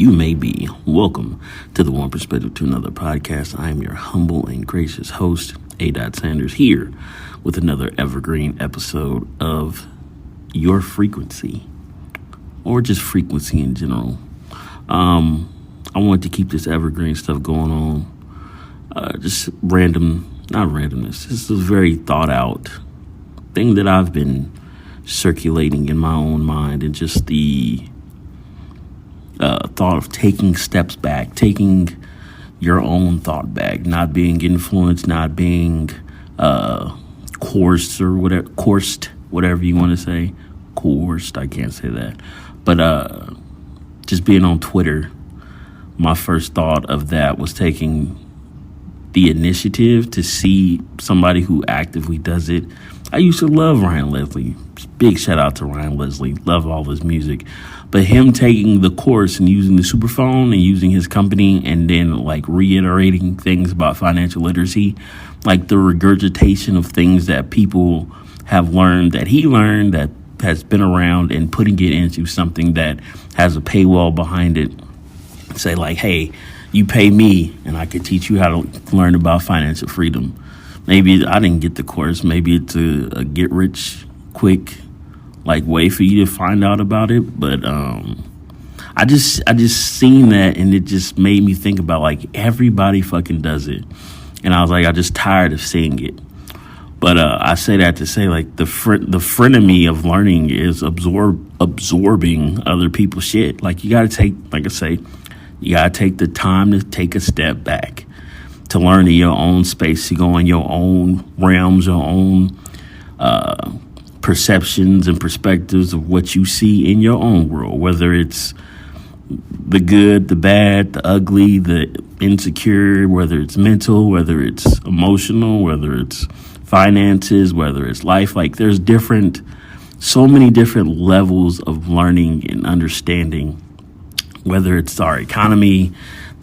you may be. Welcome to the One Perspective to Another podcast. I am your humble and gracious host, A. Sanders, here with another Evergreen episode of Your Frequency, or just frequency in general. I want to keep this Evergreen stuff going on. Just not randomness. This is a very thought out thing that I've been circulating in my own mind, and just the thought of taking steps back, taking your own thought back, not being influenced, not being coursed, whatever you want to say. Coerced, I can't say that. But just being on Twitter, my first thought of that was taking the initiative to see somebody who actively does it. I used to love Ryan Leslie. Big shout out to Ryan Leslie. Love all his music. But him taking the course and using the superphone and using his company and then reiterating things about financial literacy, the regurgitation of things that people have learned, that he learned, that has been around, and putting it into something that has a paywall behind it. Say hey, you pay me and I could teach you how to learn about financial freedom. Maybe I didn't get the course. Maybe it's a get rich quick way for you to find out about it. But I just seen that, and it just made me think about everybody fucking does it. And I was I just tired of seeing it. But I say that to say the frenemy of learning is absorbing other people's shit. You got to take, you got to take the time to take a step back, to learn in your own space, to go in your own realms, your own perceptions and perspectives of what you see in your own world, whether it's the good, the bad, the ugly, the insecure, whether it's mental, whether it's emotional, whether it's finances, whether it's life. There's so many different levels of learning and understanding, whether it's our economy,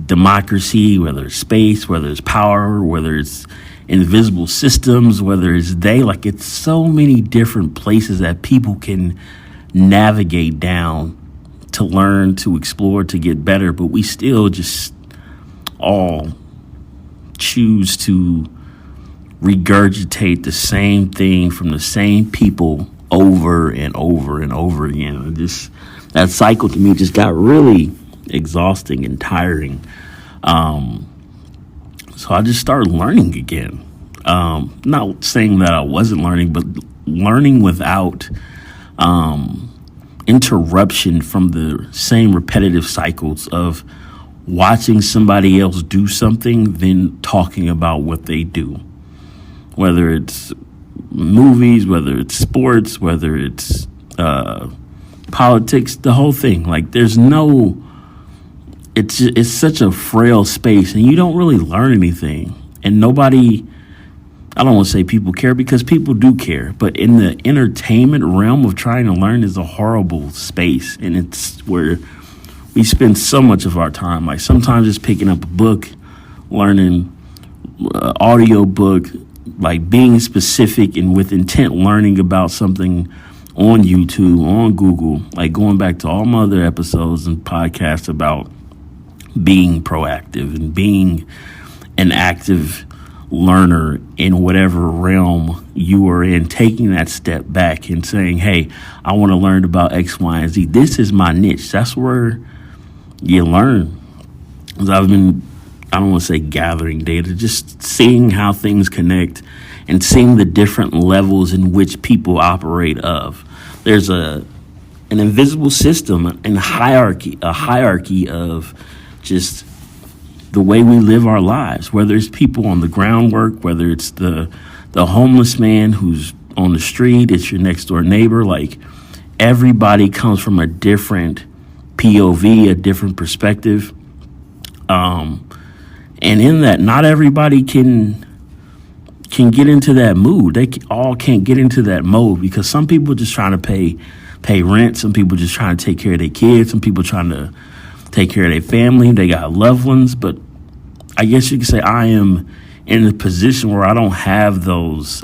democracy, whether it's space, whether it's power, whether it's invisible systems, whether it's it's so many different places that people can navigate down to learn, to explore, to get better. But we still just all choose to regurgitate the same thing from the same people over and over and over again. And that cycle to me just got really exhausting and tiring. So I just started learning again. Not saying that I wasn't learning, but learning without interruption from the same repetitive cycles of watching somebody else do something, then talking about what they do. Whether it's movies, whether it's sports, whether it's politics, the whole thing. There's no... It's such a frail space, and you don't really learn anything. And nobody, I don't want to say people care, because people do care. But in the entertainment realm of trying to learn is a horrible space. And it's where we spend so much of our time. Sometimes just picking up a book, learning audio book, being specific and with intent, learning about something on YouTube, on Google, going back to all my other episodes and podcasts about being proactive and being an active learner in whatever realm you are in, taking that step back and saying, hey, I want to learn about X, Y, and Z. This is my niche. That's where you learn. I've been, I don't want to say gathering data, just seeing how things connect and seeing the different levels in which people operate of. There's an invisible system and a hierarchy of just the way we live our lives, whether it's people on the groundwork, whether it's the homeless man who's on the street, it's your next door neighbor. Everybody comes from a different POV, a different perspective. And in that, not everybody can get into that mood. They all can't get into that mode, because some people just trying to pay rent. Some people just trying to take care of their kids. Some people trying to take care of their family. They got loved ones. But I guess you could say I am in a position where I don't have those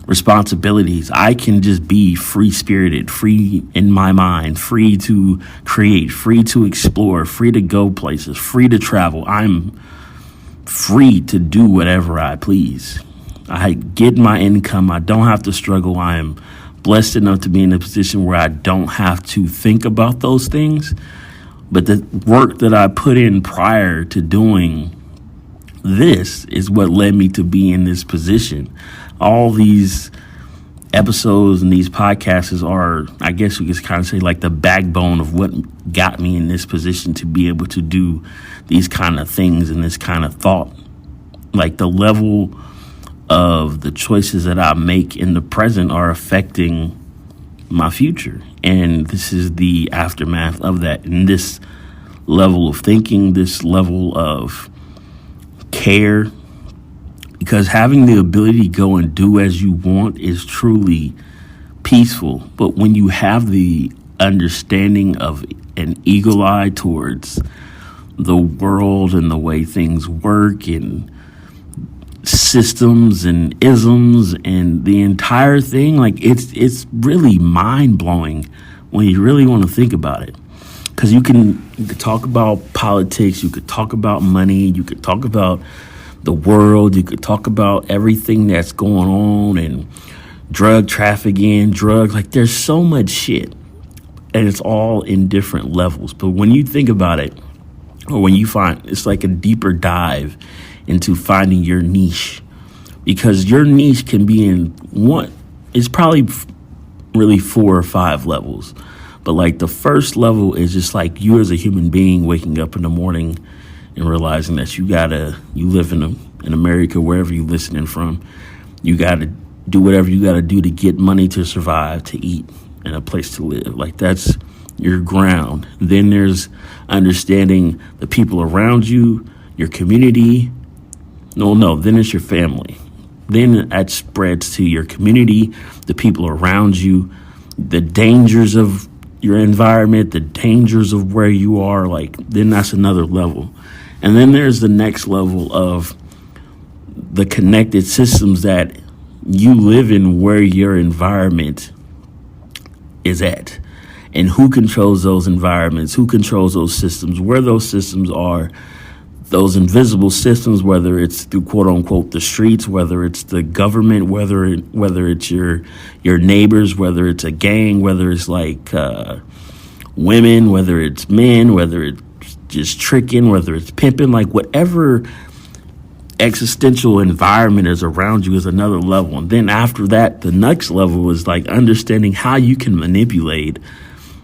responsibilities. I can just be free spirited, free in my mind, free to create, free to explore, free to go places, free to travel. I'm free to do whatever I please. I get my income. I don't have to struggle. I am blessed enough to be in a position where I don't have to think about those things. But the work that I put in prior to doing this is what led me to be in this position. All these episodes and these podcasts are, I guess we could kind of say, like the backbone of what got me in this position to be able to do these kind of things and this kind of thought. Like the level of the choices that I make in the present are affecting my future. And this is the aftermath of that. And this level of thinking, this level of care, because having the ability to go and do as you want is truly peaceful. But when you have the understanding of an eagle eye towards the world and the way things work and systems and isms and the entire thing, like it's really mind-blowing when you really want to think about it. Because you could talk about politics, you could talk about money, you could talk about the world, you could talk about everything that's going on and drug trafficking, drugs. Like there's so much shit and it's all in different levels. But when you think about it, or when you find, it's like a deeper dive into finding your niche, because your niche can be in one, it's probably really 4 or 5 levels. But like the first level is just like you as a human being waking up in the morning and realizing that you live in America, wherever you're listening from, you gotta do whatever you gotta do to get money to survive, to eat, and a place to live. Like that's your ground. Then there's understanding the people around you, your community. Then it's your family. Then that spreads to your community, the people around you, the dangers of your environment, the dangers of where you are. Like then that's another level. And then there's the next level of the connected systems that you live in, where your environment is at, and who controls those environments, who controls those systems, where those systems are, those invisible systems, whether it's through quote unquote the streets, whether it's the government, whether it's your neighbors, whether it's a gang, whether it's like women, whether it's men, whether it's just tricking, whether it's pimping, like whatever existential environment is around you is another level. And then after that, the next level is like understanding how you can manipulate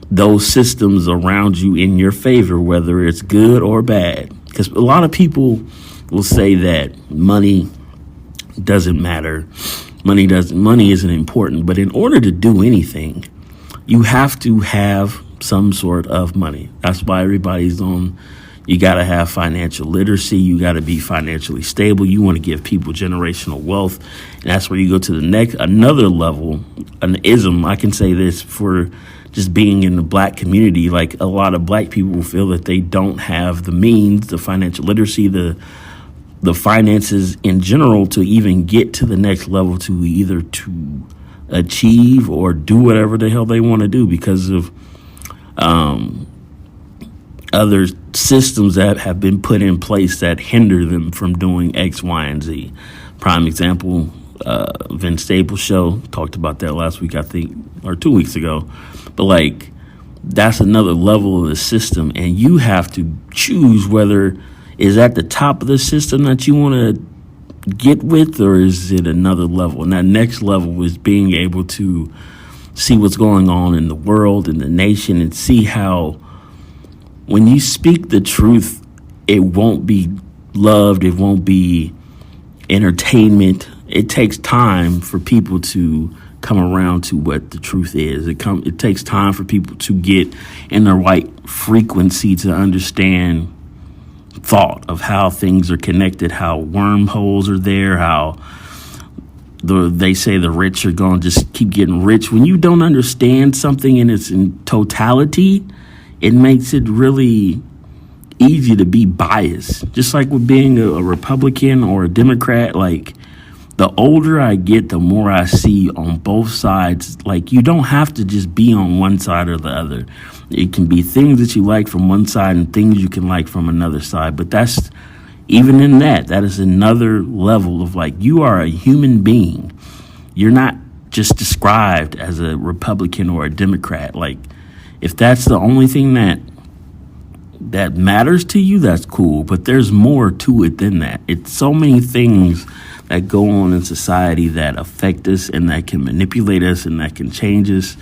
those systems around you in your favor, whether it's good or bad. Because a lot of people will say that money doesn't matter. Money isn't important. But in order to do anything, you have to have some sort of money. That's why everybody's on. You got to have financial literacy. You got to be financially stable. You want to give people generational wealth. And that's where you go to another level, an ism. I can say this for just being in the black community. Like a lot of black people feel that they don't have the means, the financial literacy, the finances in general to even get to the next level, to either to achieve or do whatever the hell they want to do because of other systems that have been put in place that hinder them from doing X, Y, and Z. Prime example, Vince Staples' show, talked about that last week, I think, or 2 weeks ago. But like, that's another level of the system, and you have to choose whether is at the top of the system that you want to get with, or is it another level? And that next level is being able to see what's going on in the world, in the nation, and see how when you speak the truth, it won't be loved, it won't be entertainment. It takes time for people to come around to what the truth is. It takes time for people to get in the right frequency to understand thought of how things are connected, how wormholes are there, how they say the rich are going to just keep getting rich. When you don't understand something in its totality, it makes it really easy to be biased. Just like with being a Republican or a Democrat, like the older I get, the more I see on both sides. Like, you don't have to just be on one side or the other. It can be things that you like from one side and things you can like from another side. But that's, even in that is another level of, like, you are a human being. You're not just described as a Republican or a Democrat. Like, if that's the only thing that matters to you, that's cool. But there's more to it than that. It's so many things that go on in society that affect us and that can manipulate us and that can change us.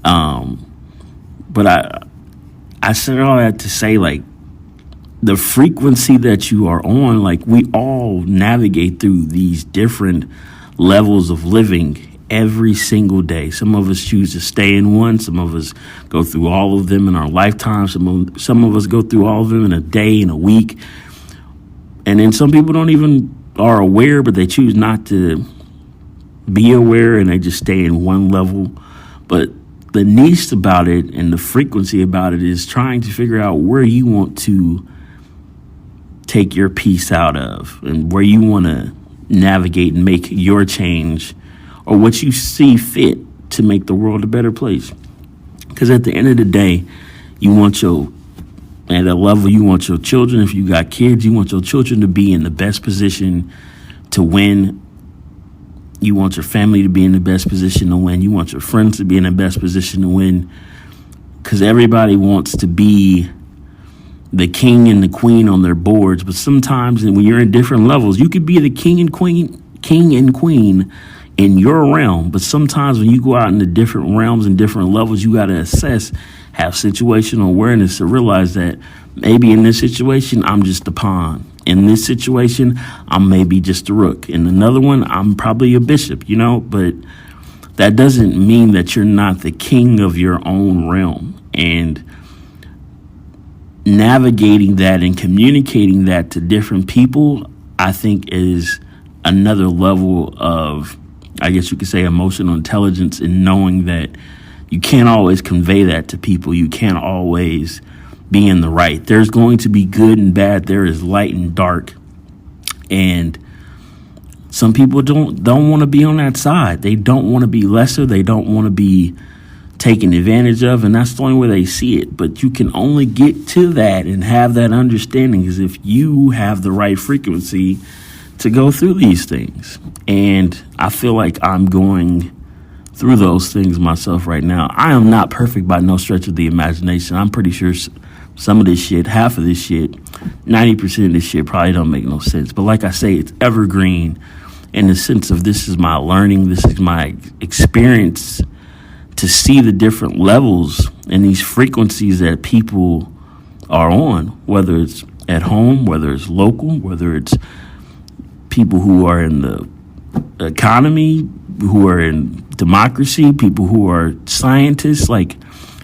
But I said all that to say, like, the frequency that you are on, like, we all navigate through these different levels of living every single day. Some of us choose to stay in one. Some of us go through all of them in our lifetime. Some of us go through all of them in a day, in a week. And then some people don't even are aware, but they choose not to be aware, and they just stay in one level. But the niche about it and the frequency about it is trying to figure out where you want to take your piece out of and where you want to navigate and make your change, or what you see fit to make the world a better place. Because at the end of the day, you want at a level, you want your children, if you got kids, you want your children to be in the best position to win. You want your family to be in the best position to win. You want your friends to be in the best position to win. Because everybody wants to be the king and the queen on their boards. But sometimes when you're in different levels, you could be the king and queen in your realm. But sometimes when you go out into different realms and different levels, you got to assess, have situational awareness to realize that maybe in this situation, I'm just a pawn. In this situation, I'm maybe just a rook. In another one, I'm probably a bishop, but that doesn't mean that you're not the king of your own realm. And navigating that and communicating that to different people, I think, is another level of, I guess you could say, emotional intelligence, in knowing that you can't always convey that to people. You can't always be in the right. There's going to be good and bad. There is light and dark. And some people don't want to be on that side. They don't want to be lesser. They don't want to be taken advantage of. And that's the only way they see it. But you can only get to that and have that understanding is if you have the right frequency to go through these things. And I feel like I'm going through those things myself right now. I am not perfect by no stretch of the imagination. I'm pretty sure some of this shit, half of this shit, 90% of this shit probably don't make no sense. But like I say, it's evergreen in the sense of this is my learning, this is my experience to see the different levels and these frequencies that people are on, whether it's at home, whether it's local, whether it's people who are in the economy, who are in democracy, people who are scientists. Like,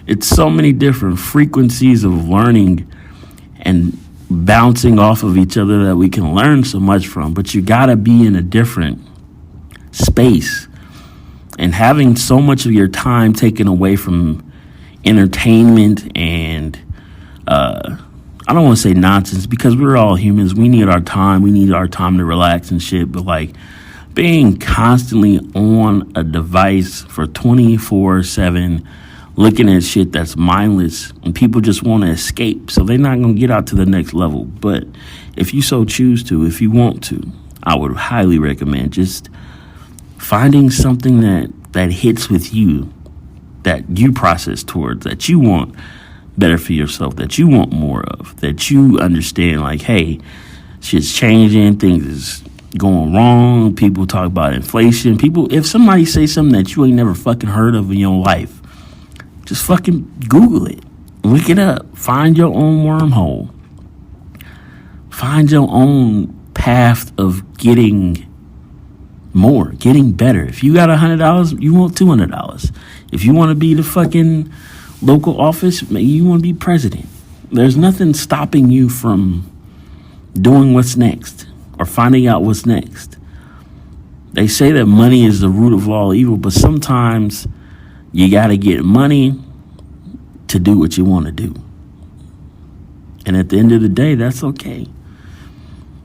it's so many different frequencies of learning and bouncing off of each other that we can learn so much from. But you gotta be in a different space. And having so much of your time taken away from entertainment and I don't want to say nonsense, because we're all humans. We need our time. We need our time to relax and shit. But like, being constantly on a device for 24/7, looking at shit that's mindless, and people just want to escape, so they're not going to get out to the next level. But if you so choose to, if you want to, I would highly recommend just finding something that hits with you, that you process towards, that you want better for yourself, that you want more of, that you understand, like, hey, shit's changing, things is going wrong. People talk about inflation. If somebody say something that you ain't never fucking heard of in your life, just fucking Google it, look it up, find your own wormhole, find your own path of getting more, getting better. If you got $100, you want $200. If you want to be the fucking local office, maybe you want to be president. There's nothing stopping you from doing what's next or finding out what's next. They say that money is the root of all evil, but sometimes you got to get money to do what you want to do. And at the end of the day, that's okay.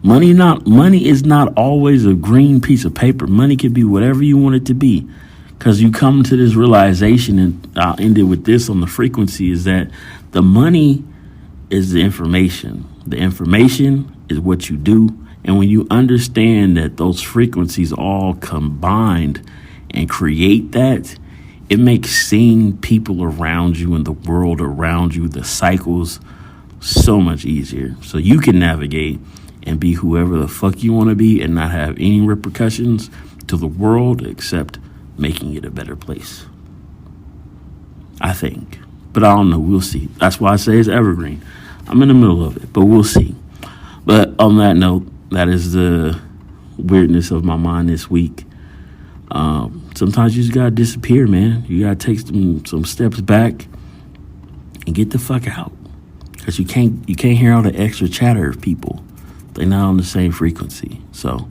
Money is not always a green piece of paper. Money can be whatever you want it to be. Because you come to this realization, and I'll end it with this on the frequency, is that the money is the information. The information is what you do. And when you understand that those frequencies all combined and create that, it makes seeing people around you and the world around you, the cycles, so much easier. So you can navigate and be whoever the fuck you want to be and not have any repercussions to the world except making it a better place. I think. But I don't know. We'll see. That's why I say it's evergreen. I'm in the middle of it, but we'll see. But on that note, that is the weirdness of my mind this week. Sometimes you just gotta disappear, man. You gotta take some steps back and get the fuck out. Because you can't hear all the extra chatter of people. They're not on the same frequency. So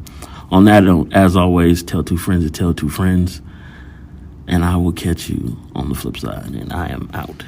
on that note, as always, tell two friends to tell two friends. And I will catch you on the flip side. And I am out.